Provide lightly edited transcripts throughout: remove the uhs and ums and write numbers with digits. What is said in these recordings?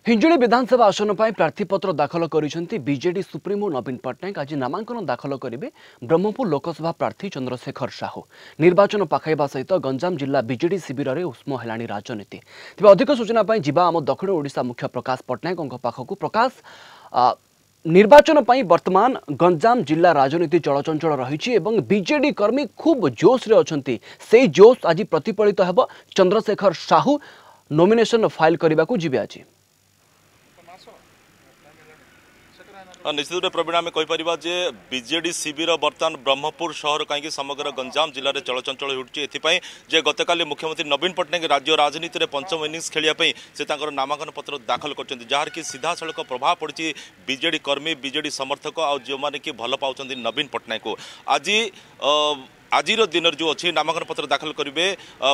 हिंजुली विधानसभा आसन पर प्रार्थीपत्र दाखल करिसेंती बीजेडी सुप्रीमो नवीन पट्टनायक आज नामांकन दाखल करेंगे ब्रह्मपुर लोकसभा प्रार्थी चंद्रशेखर साहू निर्वाचन पाखाइबा सहित गंजाम जिला बीजेडी शिविर में उष्म हेलाणी राजनीति तेज अधिक सूचना जिबा आम दक्षिण ओडिशा मुख्य प्रकाश पट्टनायक पाखक प्रकाश निर्वाचन पर वर्तमान गंजाम जिला राजनीति चलचंचल रही बीजेडी कर्मी खूब जोश रे अछंती से जोश आज प्रतिफलित हेब चंद्रशेखर साहू नॉमिनेशन फाइल करने को जीवे आज निश्चित रूप प्रवीण आम कहीपर जे बीजेडी शिविर बर्तमान ब्रह्मपुर शहर कहीं समग्र गंजाम जिले में चलचंचल होती गतकाली मुख्यमंत्री नवीन पट्टनायक राज्य राजनीति में पंचम इनिंग्स खेलियापी से नामांकन पत्र दाखल कर जार कि सीधा सड़क प्रभाव पड़ी बीजेडी कर्मी बीजेडी समर्थक आ जो मैंने कि भल पाँच नवीन पट्टनायक को आज दिन जो अच्छी नामांकन पत्र दाखल करेंगे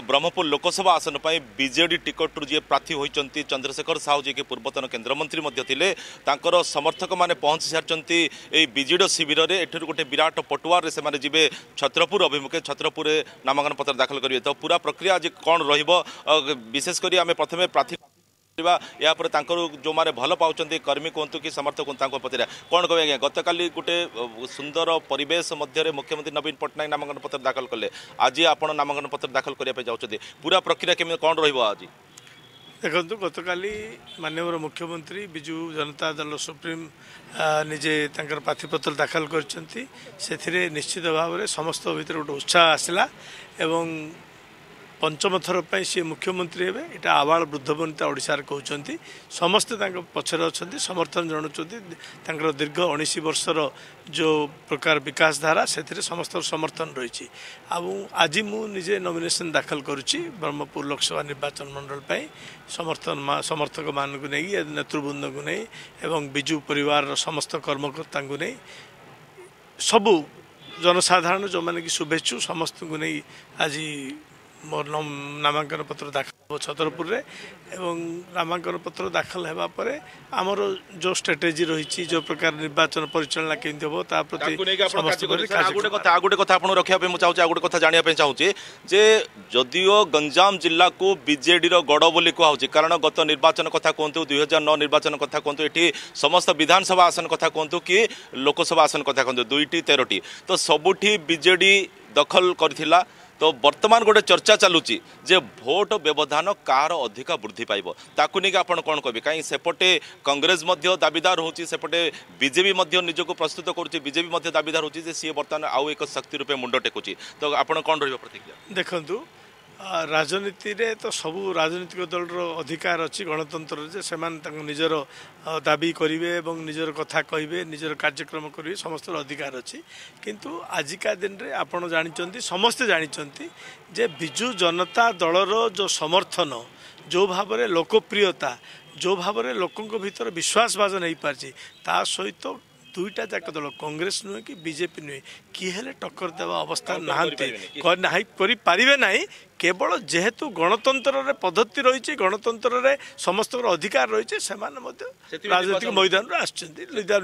ब्रह्मपुर लोकसभा आसन पर बीजेडी टिकट जी प्रार्थी होती चंद्रशेखर साहू जी के पूर्वतन केन्द्रमंत्री थे समर्थक मैंने पहुंची सारी बीजेडी शिविर में एठर गोटे विराट पटुआर से जी छत्रपुर अभिमुखे छत्रपुर नामांकन पत्र दाखल करेंगे तो पूरा प्रक्रिया आज कौन विशेषकर आम प्रथम प्रार्थी यापर जो मैंने भल पाँच कर्मी कहतु कि समर्थक पचर कौन कह आज्ञा गतकाली गोटे सुंदर परिवेश मध्य मुख्यमंत्री नवीन पट्टनायक नामांकन पत्र दाखल कले आज आप नामांकन पत्र दाखल करने जाऊँच पूरा प्रक्रिया केमी कौन रज देखो गतकाली माननीय मुख्यमंत्री विजु जनता दल सुप्रीम निजे प्रार्थीपत्र दाखल कर निश्चित भाव में समस्त भीतर गोटे उत्साह आसला एवं पंचम थर पर सी मुख्यमंत्री हे यहाँ आवाल वृद्ध वनिता ओडिशार कहते समस्ते पचर अच्छा समर्थन जनाऊँ दीर्घ 19 वर्षर जो प्रकार विकास धारा से समस्त समर्थन रही आज मुझे नॉमिनेशन दाखल करुच्ची ब्रह्मपुर लोकसभा निर्वाचन मंडल पर समर्थक मान को नहीं नेतृवृंद को नहीं एवं विजु परिवार समस्त कर्मकर्ता को नहीं सबू जनसाधारण जो मैंने कि शुभेच्छु समस्त को नहीं आज मोर नामांकन पत्र दाखल छतरपुर रे एवं नामांकन पत्र दाखल होगा पर आमर जो स्ट्रेटेजी रही जो प्रकार निर्वाचन परिचालना केमती हम गोटे कथा आप रखा चाहूँ गोटे कथा जानापी चाहूँगी जे जदियो गंजाम जिला को बीजेडी गड़ बोली कहुच्छी कारण गत निर्वाचन कथा कहतु 2009 निर्वाचन कथा कहतु ये समस्त विधानसभा आसन कथा कहतु कि लोकसभा आसन कथा कहतु 2टी 13टी तो सबुठी बीजेडी दखल करथिला तो वर्तमान गोटे चर्चा चलुची जे भोट व्यवधान कार अधिका वृद्धि पाइब ताकू नहीं आप कौन कहे कहीं सेपटे कांग्रेस दाबीदार होची सेपटे बीजेपी निजक प्रस्तुत करुच्ची बीजेपी दाबीदार होची सी बर्तमान आउ एक शक्ति रूपे मुंड टेकुची तो आप कौन रही प्रतिक्रिया देखु राजनीति रे तो सबू राजनीतिक दल अधिकार अच्छी गणतंत्र से निजर दाबी करेंगे और निजर कथा कहे निजर कार्यक्रम करेंगे समस्त अधिकार अच्छी किंतु आजिका दिन में आपड़ जानते समस्ते जानते जे विजु जनता दलर जो समर्थन जो भाव में लोकप्रियता जो भाव में लोकों भीतर विश्वासवास नहीं पार्टी ता सहित दुईटा जाक दल कांग्रेस नुहे कि बीजेपी नुहे किए हेले टक्कर देवा अवस्था ना केवल जेहेतु गणतंत्र रे पद्धति रही गणतंत्र रे समस्त अधिकार रही से राजनीतिक मैदान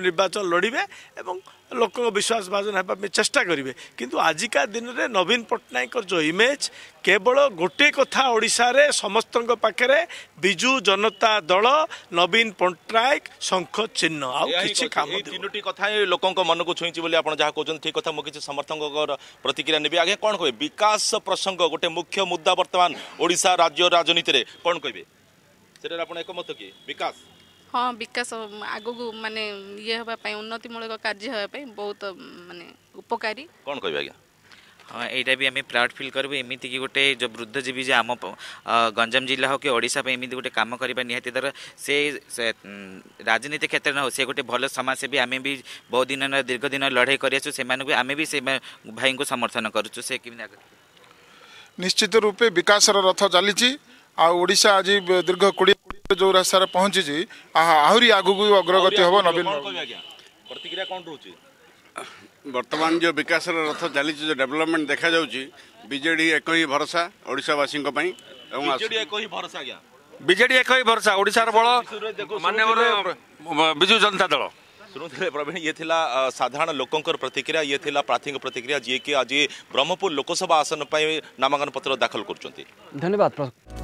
निर्वाचन लड़े और लोक विश्वास भाजन होगा चेष्टा करेंगे किंतु आजिका दिन में नवीन पट्टनायक जो इमेज केवल गोटे कथा ओडिशा रे समस्त पाखे विजु जनता दल नवीन पट्टनायक शंख चिन्ह तीनोटी कथा लोक मन को छुई बोली आप जहाँ कहते ठीक कथा मुझे समर्थक प्रतिक्रिया नेबी आगे कौन कहे विकास प्रसंग गोटे मुख्य मुद्दा वर्तमान ओडिशा राज्य राजनीति रे कौन कहे से एकमत कि विकास हाँ विकास आगु माने ये होगा उन्नतिमूलक कार्य होगा बहुत माने उपकारी कौन कह आज्ञा हाँ यहाँ भी आम प्राउड फिल करूँ एमती कि गोटे जो वृद्धजीवी जो आम गंजाम जिला हो कि ओडिशा पे एमती गोटे काम करवा निहाती दर से राजनीति क्षेत्र में हो से गोटे भल समाजसेवी आम भी बहुत दिन दीर्घ दिन लड़ाई कर आम भी से भाई को समर्थन करुँ से निश्चित रूपे विकास रथ चली ओडिशा आज दीर्घ 20 जो रास्तार पहुँची आहरी आगू अग्रगति हम नवीन प्रतिक्रिया कौन रोचे वर्तमान जो विकास रथ चली जो डेवलपमेंट देखा जाउची बीजेडी एक ही भरोसा ओडिशावासी बीजेडी एक ही भरोसा ओडिशार बड़ माननीय विजु जनता दल शुणुते प्रवीण ये थिला साधारण लोकंकर प्रतिक्रिया ये थिला प्रार्थी प्रतिक्रिया जी कि आज ब्रह्मपुर लोकसभा आसन पर नामांकन पत्र दाखल कर धन्यवाद।